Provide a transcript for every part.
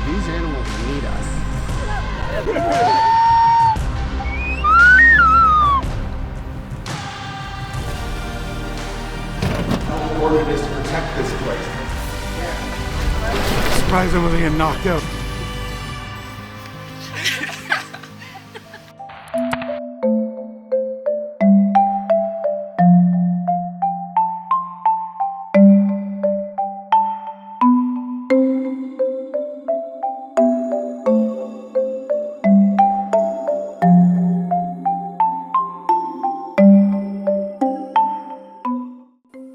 These animals need us. How important it is to protect this place. Surprised I wasn't getting knocked out.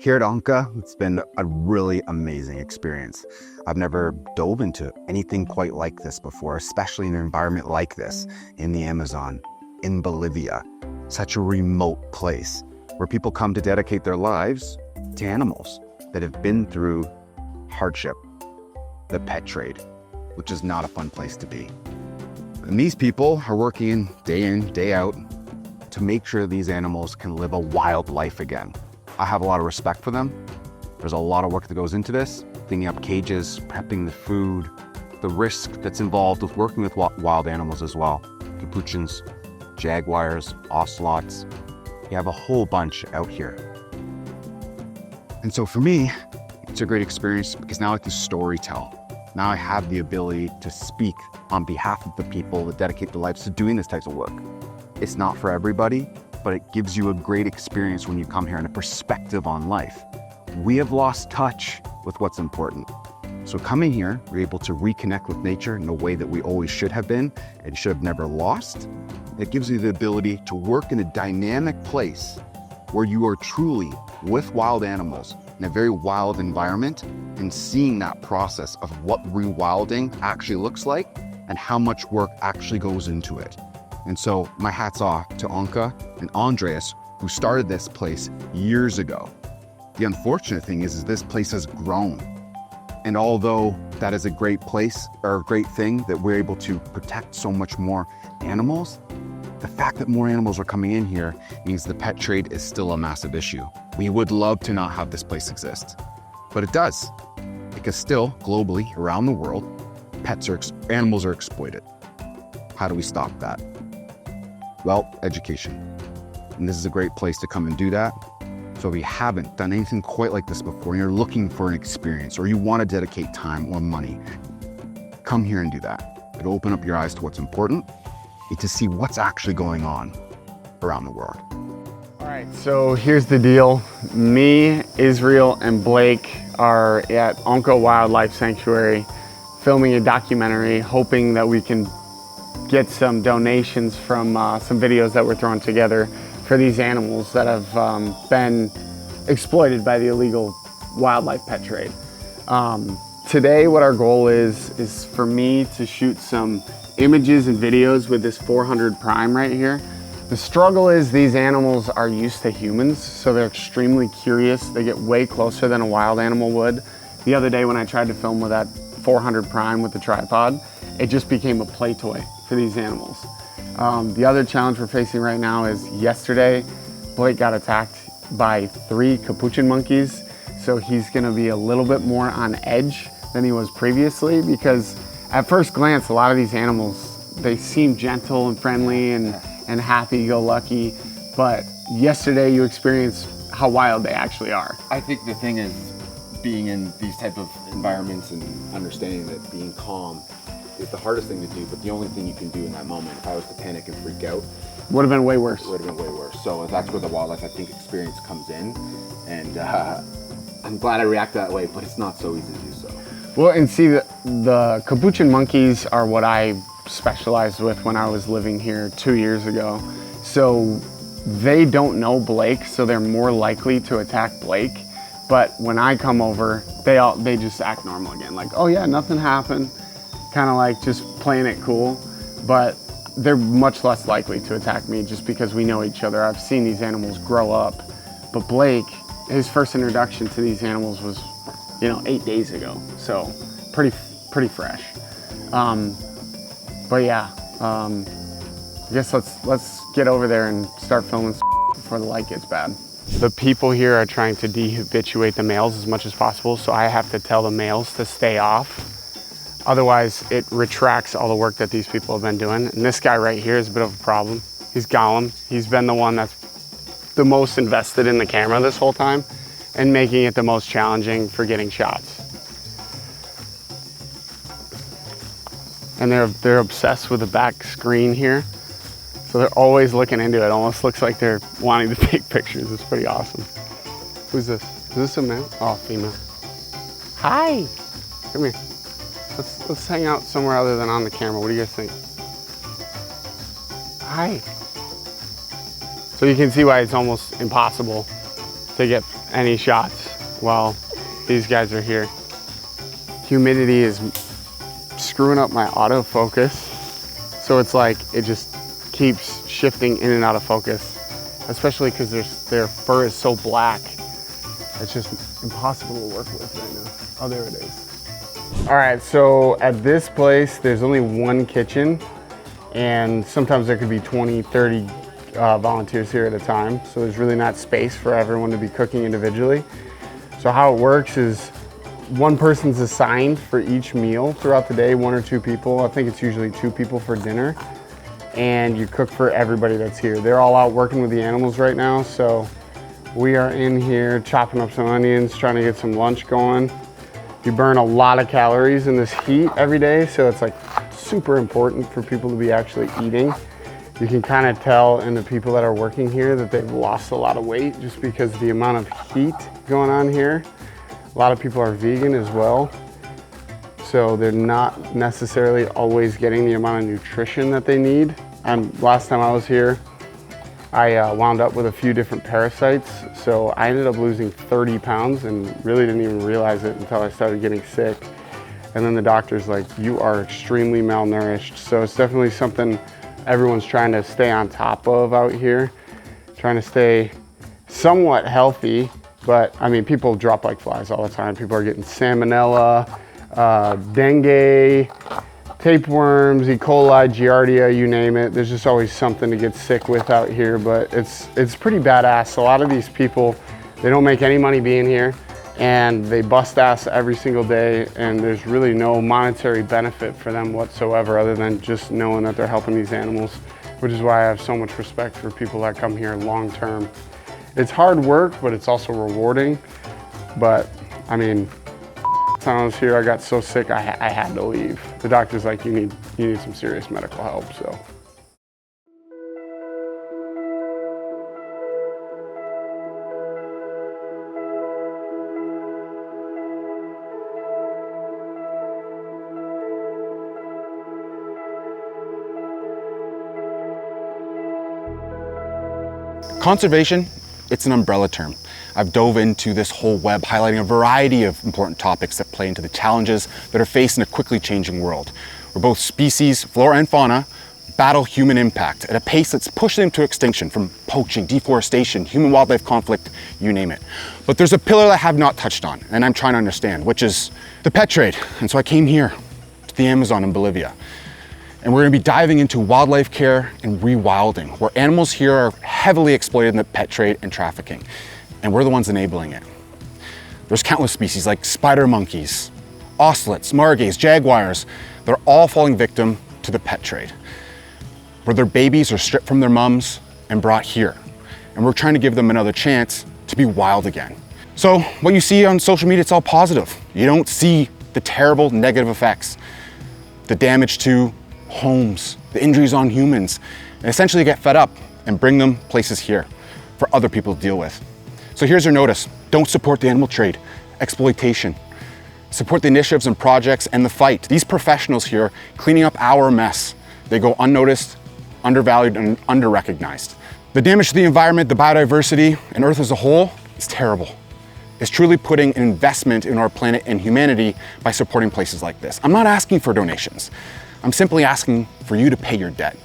Here at Onça, it's been a really amazing experience. I've never dove into anything quite like this before, especially in an environment like this, in the Amazon, in Bolivia, such a remote place where people come to dedicate their lives to animals that have been through hardship, the pet trade, which is not a fun place to be. And these people are working in, day out, to make sure these animals can live a wild life again. I have a lot of respect for them. There's a lot of work that goes into this, cleaning up cages, prepping the food, the risk that's involved with working with wild animals as well. Capuchins, jaguars, ocelots. You have a whole bunch out here. And so for me, it's a great experience because now I can story tell. Now I have the ability to speak on behalf of the people that dedicate their lives to doing this type of work. It's not for everybody, but it gives you a great experience when you come here and a perspective on life. We have lost touch with what's important. So coming here, we're able to reconnect with nature in a way that we always should have been and should have never lost. It gives you the ability to work in a dynamic place where you are truly with wild animals in a very wild environment and seeing that process of what rewilding actually looks like and how much work actually goes into it. And so my hat's off to Onça and Andreas, who started this place years ago. The unfortunate thing is this place has grown. And although that is a great place or a great thing that we're able to protect so much more animals, the fact that more animals are coming in here means the pet trade is still a massive issue. We would love to not have this place exist, but it does, because still globally around the world, animals are exploited. How do we stop that? Well, education. And this is a great place to come and do that. So if you haven't done anything quite like this before, and you're looking for an experience, or you want to dedicate time or money, come here and do that. It'll open up your eyes to what's important and to see what's actually going on around the world. All right, so here's the deal. Me, Israel, and Blake are at Onça Wildlife Sanctuary filming a documentary, hoping that we can get some donations from some videos that we're throwing together for these animals that have been exploited by the illegal wildlife pet trade. Today, what our goal is for me to shoot some images and videos with this 400 prime right here. The struggle is these animals are used to humans, so they're extremely curious. They get way closer than a wild animal would. The other day when I tried to film with that 400 prime with the tripod, it just became a play toy for these animals. The other challenge we're facing right now is yesterday, Blake got attacked by 3 capuchin monkeys. So he's gonna be a little bit more on edge than he was previously, because at first glance, a lot of these animals, they seem gentle and friendly and happy-go-lucky, but yesterday you experienced how wild they actually are. I think the thing is being in these type of environments and understanding that being calm is the hardest thing to do, but the only thing you can do in that moment. If I was to panic and freak out, would have been way worse. Would have been way worse. So that's where the wildlife, I think, experience comes in, and I'm glad I react that way, but it's not so easy to do so. Well, and see, the capuchin monkeys are what I specialized with when I was living here 2 years ago. So they don't know Blake, so they're more likely to attack Blake. But when I come over, they just act normal again. Like, oh yeah, nothing happened. Kind of like just playing it cool. But they're much less likely to attack me just because we know each other. I've seen these animals grow up. But Blake, his first introduction to these animals was, 8 days ago. So pretty fresh. But yeah, I guess let's get over there and start filming before the light gets bad. The people here are trying to dehabituate the males as much as possible, so I have to tell the males to stay off. Otherwise, it retracts all the work that these people have been doing. And this guy right here is a bit of a problem. He's Gollum. He's been the one that's the most invested in the camera this whole time and making it the most challenging for getting shots. And they're obsessed with the back screen here. So they're always looking into it. Almost looks like they're wanting to take pictures. It's pretty awesome. Who's this? Is this a male? Oh, female. Hi, come here. Let's hang out somewhere other than on the camera. What do you guys think? Hi. So you can see why it's almost impossible to get any shots while these guys are here. Humidity is screwing up my autofocus. So it's like, it just keeps shifting in and out of focus, especially because their fur is so black. It's just impossible to work with right now. Oh, there it is. All right, so at this place, there's only one kitchen, and sometimes there could be 20, 30 volunteers here at a time. So there's really not space for everyone to be cooking individually. So how it works is one person's assigned for each meal throughout the day, 1 or 2 people. I think it's usually 2 people for dinner. And you cook for everybody that's here. They're all out working with the animals right now. So we are in here chopping up some onions, trying to get some lunch going. You burn a lot of calories in this heat every day. So it's like super important for people to be actually eating. You can kind of tell in the people that are working here that they've lost a lot of weight just because of the amount of heat going on here. A lot of people are vegan as well. So they're not necessarily always getting the amount of nutrition that they need. Last time I was here, I wound up with a few different parasites. So I ended up losing 30 pounds and really didn't even realize it until I started getting sick. And then the doctor's like, you are extremely malnourished. So it's definitely something everyone's trying to stay on top of out here, trying to stay somewhat healthy. But I mean, people drop like flies all the time. People are getting salmonella, dengue, tapeworms, E. coli, giardia, you name it. There's just always something to get sick with out here, but it's pretty badass. A lot of these people, they don't make any money being here, and they bust ass every single day, and there's really no monetary benefit for them whatsoever other than just knowing that they're helping these animals, which is why I have so much respect for people that come here long term. It's hard work, but it's also rewarding. But I mean, time I was here, I got so sick I had to leave. The doctor's like, you need some serious medical help. So. Conservation, it's an umbrella term. I've dove into this whole web highlighting a variety of important topics that play into the challenges that are faced in a quickly changing world, where both species, flora and fauna, battle human impact at a pace that's pushing them to extinction from poaching, deforestation, human-wildlife conflict, you name it. But there's a pillar that I have not touched on, and I'm trying to understand, which is the pet trade. And so I came here to the Amazon in Bolivia. And we're gonna be diving into wildlife care and rewilding, where animals here are heavily exploited in the pet trade and trafficking. And we're the ones enabling it. There's countless species like spider monkeys, ocelots, margays, jaguars. They're all falling victim to the pet trade, where their babies are stripped from their mums and brought here. And we're trying to give them another chance to be wild again. So what you see on social media, it's all positive. You don't see the terrible negative effects, the damage to homes, the injuries on humans, and essentially get fed up and bring them places here for other people to deal with. So here's your notice. Don't support the animal trade, exploitation. Support the initiatives and projects and the fight. These professionals here cleaning up our mess. They go unnoticed, undervalued, and under-recognized. The damage to the environment, the biodiversity, and Earth as a whole is terrible. It's truly putting an investment in our planet and humanity by supporting places like this. I'm not asking for donations. I'm simply asking for you to pay your debt.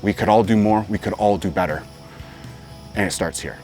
We could all do more, we could all do better. And it starts here.